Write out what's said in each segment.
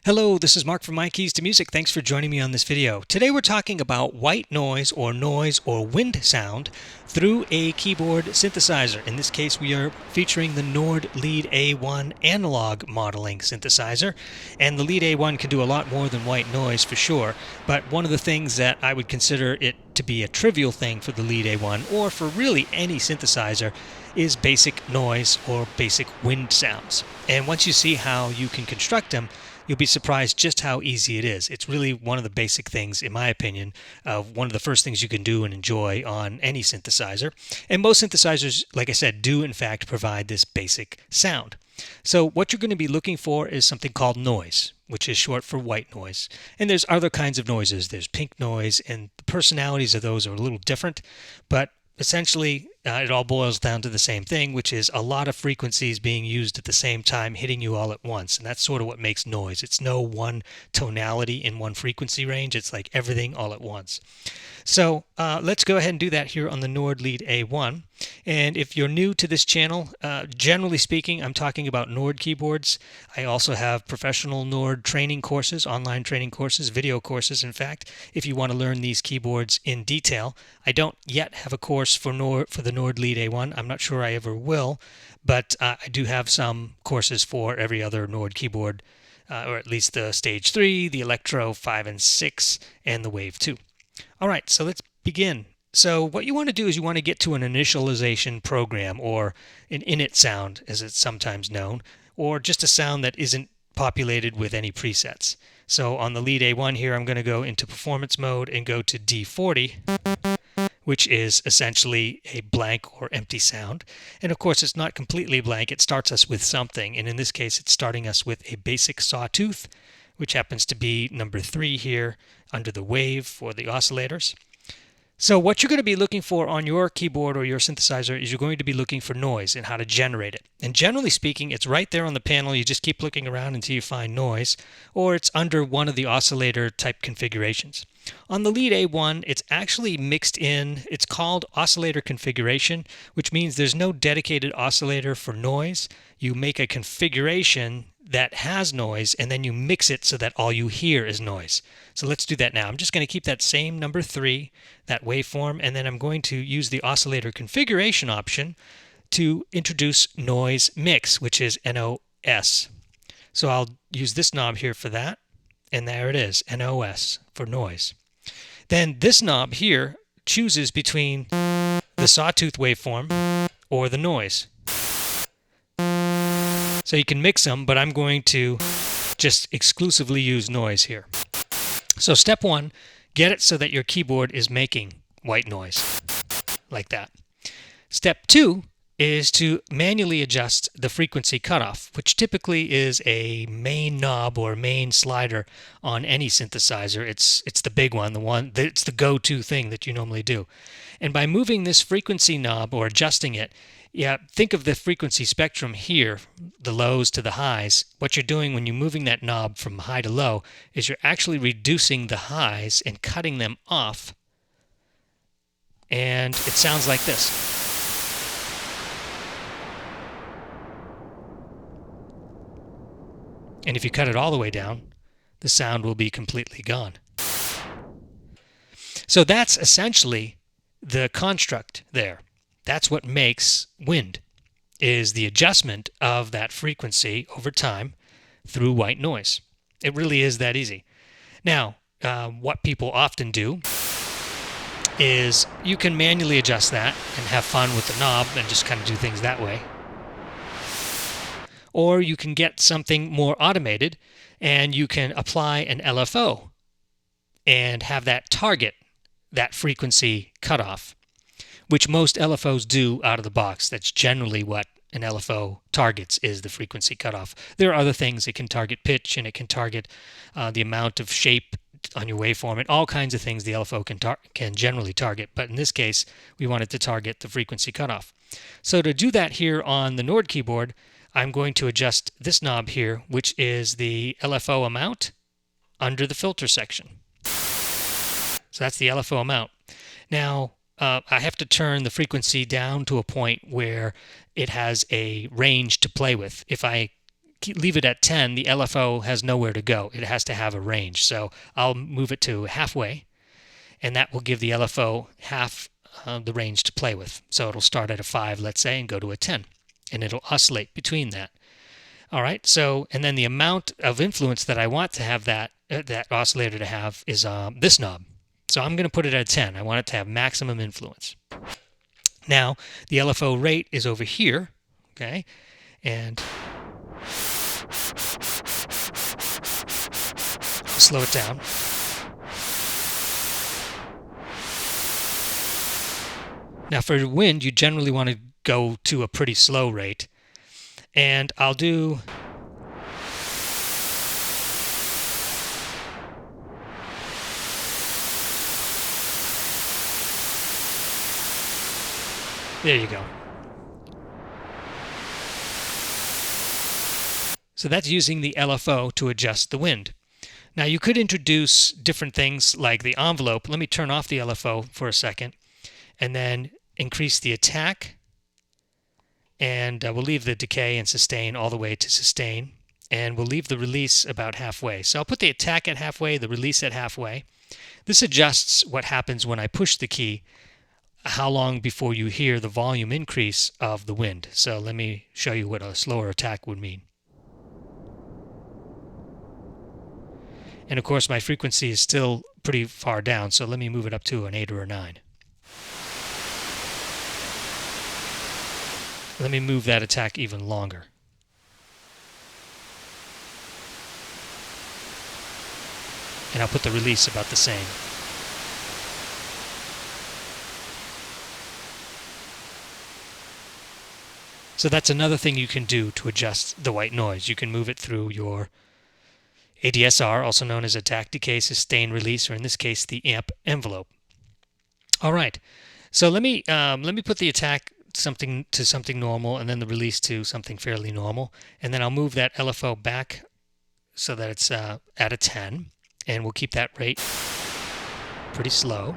Hello, this is Mark from My Keys to Music. Thanks for joining me on this video. Today we're talking about white noise or wind sound through a keyboard synthesizer. In this case, we are featuring the Nord Lead A1 analog modeling synthesizer. And the Lead A1 can do a lot more than white noise for sure, but one of the things that I would consider it to be a trivial thing for the Lead A1 or for really any synthesizer is basic noise or basic wind sounds. And once you see how you can construct them, you'll be surprised just how easy it is. It's really one of the basic things, in my opinion, one of the first things you can do and enjoy on any synthesizer. And most synthesizers, like I said, do in fact provide this basic sound. So what you're going to be looking for is something called noise, which is short for white noise. And there's other kinds of noises. There's pink noise, and the personalities of those are a little different, but essentially, it all boils down to the same thing, which is a lot of frequencies being used at the same time, hitting you all at once. And that's sort of what makes noise. It's no one tonality in one frequency range. It's like everything all at once. So let's go ahead and do that here on the Nord Lead A1. And if you're new to this channel, generally speaking, I'm talking about Nord keyboards. I also have professional Nord training courses, online training courses, video courses, in fact, if you want to learn these keyboards in detail. I don't yet have a course for the Nord Lead A1. I'm not sure I ever will, but I do have some courses for every other Nord keyboard, or at least the Stage 3, the Electro 5 and 6, and the Wave 2. All right, so let's begin. So what you want to do is you want to get to an initialization program, or an init sound, as it's sometimes known, or just a sound that isn't populated with any presets. So on the Lead A1 here, I'm going to go into performance mode and go to D40, which is essentially a blank or empty sound. And of course, it's not completely blank. It starts us with something. And in this case, it's starting us with a basic sawtooth, which happens to be number 3 here under the wave for the oscillators. So what you're going to be looking for on your keyboard or your synthesizer is you're going to be looking for noise and how to generate it. And generally speaking, it's right there on the panel. You just keep looking around until you find noise, or it's under one of the oscillator type configurations. On the Lead A1, it's actually mixed in. It's called oscillator configuration, which means there's no dedicated oscillator for noise. You make a configuration that has noise, and then you mix it so that all you hear is noise. So let's do that now. I'm just going to keep that same number 3, that waveform, and then I'm going to use the oscillator configuration option to introduce noise mix, which is NOS. So I'll use this knob here for that, and there it is, NOS for noise. Then this knob here chooses between the sawtooth waveform or the noise. So you can mix them, but I'm going to just exclusively use noise here. So step 1, get it so that your keyboard is making white noise, like that. Step 2 is to manually adjust the frequency cutoff, which typically is a main knob or main slider on any synthesizer. It's the big one, it's the go-to thing that you normally do. And by moving this frequency knob or adjusting it, think of the frequency spectrum here, the lows to the highs. What you're doing when you're moving that knob from high to low is you're actually reducing the highs and cutting them off. And it sounds like this. And if you cut it all the way down, the sound will be completely gone. So that's essentially the construct there. That's what makes wind, is the adjustment of that frequency over time through white noise. It really is that easy. Now, what people often do is you can manually adjust that and have fun with the knob and just kind of do things that way. Or you can get something more automated and you can apply an LFO and have that target that frequency cutoff, which most LFOs do out of the box. That's generally what an LFO targets, is the frequency cutoff. There are other things. It can target pitch, and it can target the amount of shape on your waveform, and all kinds of things the LFO can generally target. But in this case, we want it to target the frequency cutoff. So to do that here on the Nord keyboard, I'm going to adjust this knob here, which is the LFO amount under the filter section. So that's the LFO amount. Now, I have to turn the frequency down to a point where it has a range to play with. If I leave it at 10, the LFO has nowhere to go. It has to have a range. So I'll move it to halfway, and that will give the LFO half the range to play with. So it'll start at a 5, let's say, and go to a 10, and it'll oscillate between that. All right, so, and then the amount of influence that I want to have that oscillator to have is this knob. So I'm going to put it at 10. I want it to have maximum influence. Now, the LFO rate is over here, okay? And I'll slow it down. Now, for wind, you generally want to go to a pretty slow rate. And I'll do... There you go. So that's using the LFO to adjust the wind. Now you could introduce different things like the envelope. Let me turn off the LFO for a second and then increase the attack. And we'll leave the decay and sustain all the way to sustain. And we'll leave the release about halfway. So I'll put the attack at halfway, the release at halfway. This adjusts what happens when I push the key, how long before you hear the volume increase of the wind. So let me show you what a slower attack would mean. And of course my frequency is still pretty far down, so let me move it up to an 8 or a 9. Let me move that attack even longer. And I'll put the release about the same. So that's another thing you can do to adjust the white noise. You can move it through your ADSR, also known as attack, decay, sustain, release, or in this case, the amp envelope. All right, so let me put the attack to something normal, and then the release to something fairly normal, and then I'll move that LFO back so that it's at a 10, and we'll keep that rate pretty slow.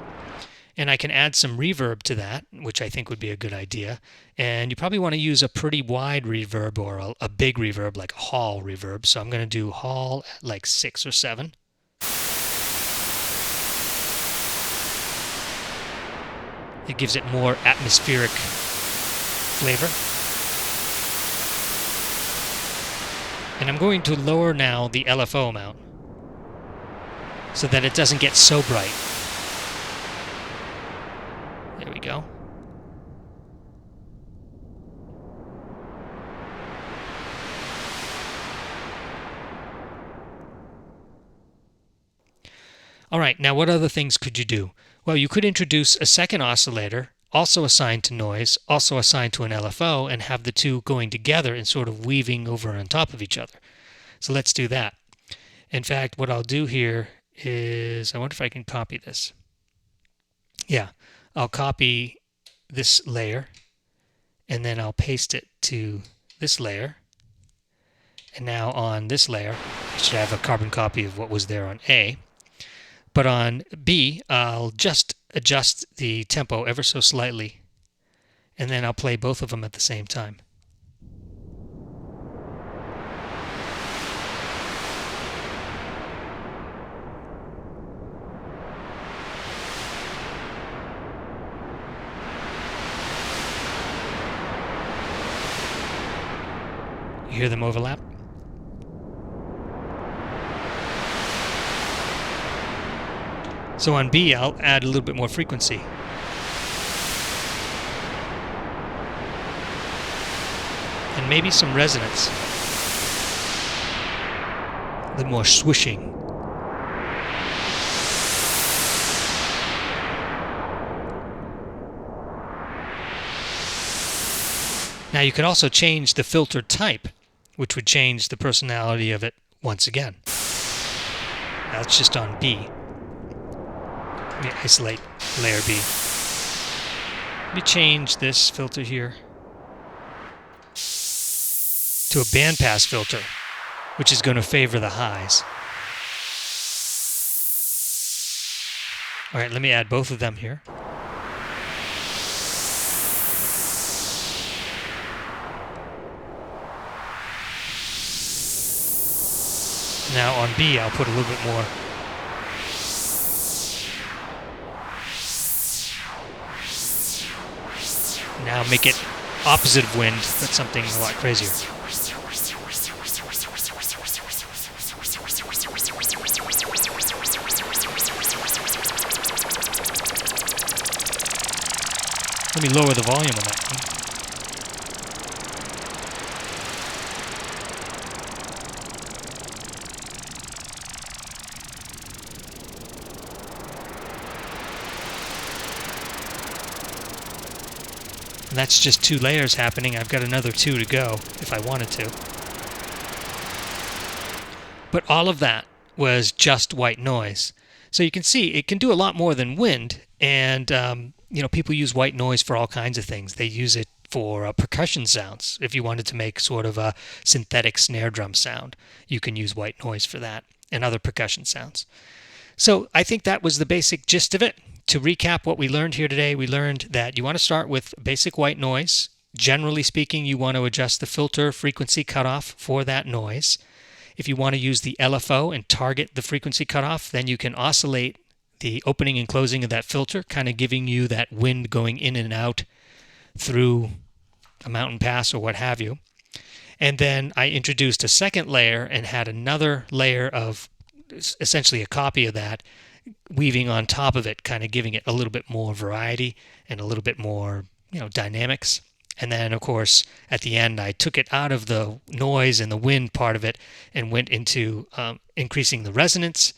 And I can add some reverb to that, which I think would be a good idea. And you probably want to use a pretty wide reverb or a big reverb, like a hall reverb. So I'm going to do hall at like 6 or 7. It gives it more atmospheric flavor. And I'm going to lower now the LFO amount so that it doesn't get so bright. There we go. All right, now what other things could you do? Well, you could introduce a second oscillator, also assigned to noise, also assigned to an LFO, and have the two going together and sort of weaving over on top of each other. So let's do that. In fact, what I'll do here is, I wonder if I can copy this. Yeah. I'll copy this layer and then I'll paste it to this layer, and now on this layer I should have a carbon copy of what was there on A, but on B I'll just adjust the tempo ever so slightly, and then I'll play both of them at the same time. You hear them overlap? So on B, I'll add a little bit more frequency. And maybe some resonance. A little more swishing. Now you can also change the filter type, which would change the personality of it once again. That's just on B. Let me isolate layer B. Let me change this filter here to a bandpass filter, which is going to favor the highs. All right, let me add both of them here. Now on B, I'll put a little bit more. Now make it opposite of wind. That's something a lot crazier. Let me lower the volume on that one. And that's just 2 layers happening. I've got another 2 to go if I wanted to. But all of that was just white noise. So you can see it can do a lot more than wind. And people use white noise for all kinds of things. They use it for percussion sounds. If you wanted to make sort of a synthetic snare drum sound, you can use white noise for that and other percussion sounds. So I think that was the basic gist of it. To recap what we learned here today, we learned that you want to start with basic white noise. Generally speaking, you want to adjust the filter frequency cutoff for that noise. If you want to use the LFO and target the frequency cutoff, then you can oscillate the opening and closing of that filter, kind of giving you that wind going in and out through a mountain pass or what have you. And then I introduced a second layer and had another layer of essentially a copy of that, weaving on top of it, kind of giving it a little bit more variety and a little bit more, dynamics. And then, of course, at the end, I took it out of the noise and the wind part of it and went into increasing the resonance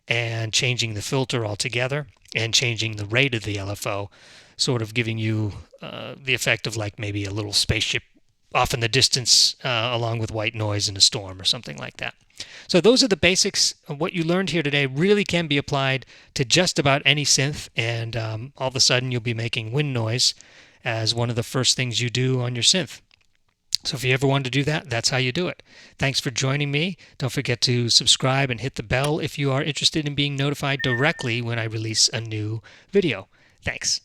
and changing the filter altogether and changing the rate of the LFO, sort of giving you the effect of like maybe a little spaceship off in the distance along with white noise in a storm or something like that. So those are the basics. What you learned here today really can be applied to just about any synth, and all of a sudden you'll be making wind noise as one of the first things you do on your synth. So if you ever want to do that, that's how you do it. Thanks for joining me. Don't forget to subscribe and hit the bell if you are interested in being notified directly when I release a new video. Thanks.